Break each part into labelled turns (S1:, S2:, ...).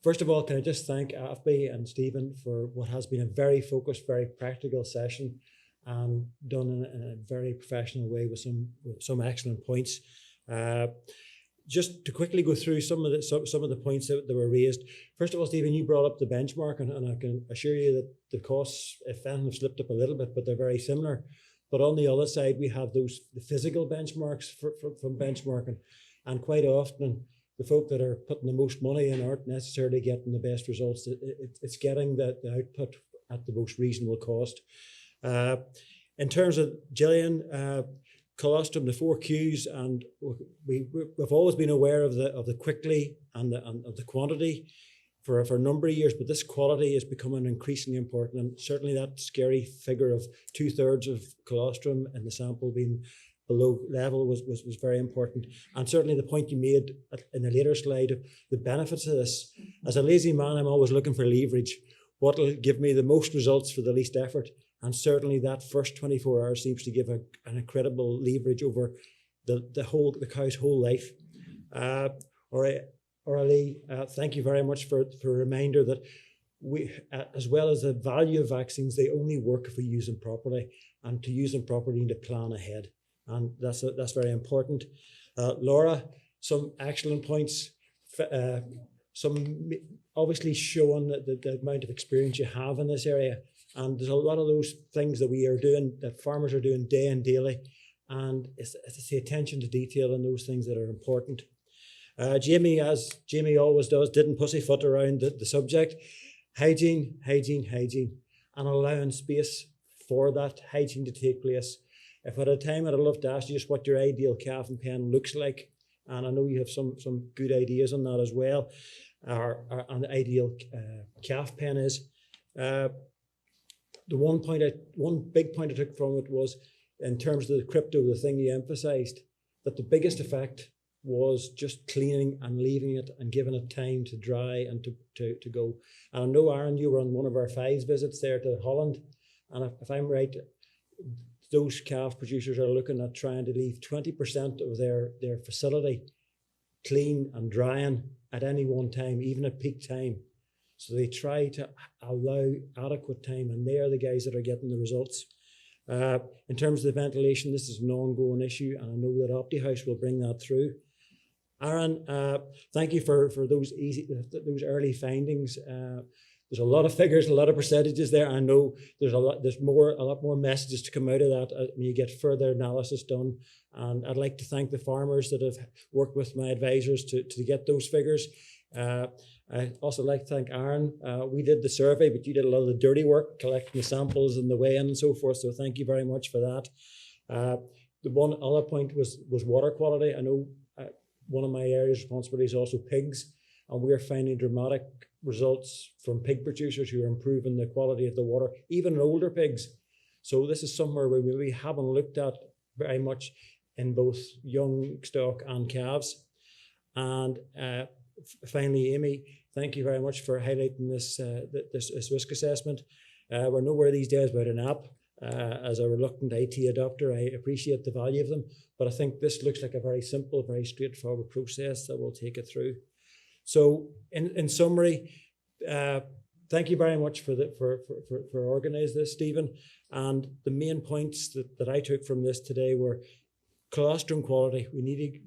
S1: First of all, can I just thank AFBI and Stephen for what has been a very focused, very practical session, and done in a very professional way with some excellent points. Just to quickly go through some of the points that were raised. First of all, Stephen, you brought up the benchmark, and I can assure you that the costs, if anything, have slipped up a little bit, but they're very similar. But on the other side, we have the physical benchmarks from benchmarking, and quite often the folk that are putting the most money in aren't necessarily getting the best results. It's getting the output at the most reasonable cost. In terms of Gillian, colostrum, the 4 Qs, and we've always been aware of the quickly and of the quantity for a number of years, but this quality is becoming increasingly important, and certainly that scary figure of 2/3 of colostrum in the sample being below level was very important. And certainly the point you made in the later slide of the benefits of this. As a lazy man, I'm always looking for leverage. What will give me the most results for the least effort? And certainly that first 24 hours seems to give an incredible leverage over the cow's whole life. Aurelie, thank you very much for a reminder that we, as well as the value of vaccines, they only work if we use them properly, and to use them properly, you need to plan ahead. And that's very important. Laura, some excellent points, some obviously showing the amount of experience you have in this area. And there's a lot of those things that we are doing, that farmers are doing day and daily. And it's the attention to detail in those things that are important. Jamie, as Jamie always does, didn't pussyfoot around the subject. Hygiene, hygiene, hygiene, and allowing space for that hygiene to take place. If at a time I'd love to ask you just what your ideal calving pen looks like, and I know you have some good ideas on that as well, or an ideal calf pen is. The one big point I took from it was, in terms of the crypto, the thing you emphasised, that the biggest effect was just cleaning and leaving it and giving it time to dry and to go. And I know, Aaron, you were on one of our 5 visits there to Holland, and if I'm right, those calf producers are looking at trying to leave 20% of their facility clean and drying at any one time, even at peak time. So they try to allow adequate time, and they are the guys that are getting the results. In terms of the ventilation, this is an ongoing issue, and I know that Optihouse will bring that through. Aaron, thank you for those early findings. There's a lot of figures, a lot of percentages there. I know there's a lot more messages to come out of that when you get further analysis done. And I'd like to thank the farmers that have worked with my advisors to get those figures. I'd also like to thank Aaron. We did the survey, but you did a lot of the dirty work, collecting the samples and the weigh-in and so forth. So thank you very much for that. The one other point was water quality. I know one of my areas of responsibility is also pigs, and we're finding dramatic results from pig producers who are improving the quality of the water, even in older pigs. So this is somewhere where we haven't looked at very much in both young stock and calves. And finally, Amy, thank you very much for highlighting this risk assessment. We're nowhere these days without an app. As a reluctant IT adopter, I appreciate the value of them, but I think this looks like a very simple, very straightforward process that will take it through. So, in summary, thank you very much for organising this, Stephen. And the main points that I took from this today were colostrum quality. We need to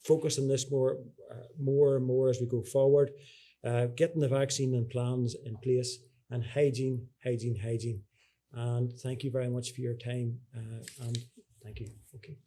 S1: focus on this more and more as we go forward. Getting the vaccine and plans in place, and hygiene, hygiene, hygiene. And thank you very much for your time. And thank you. Okay.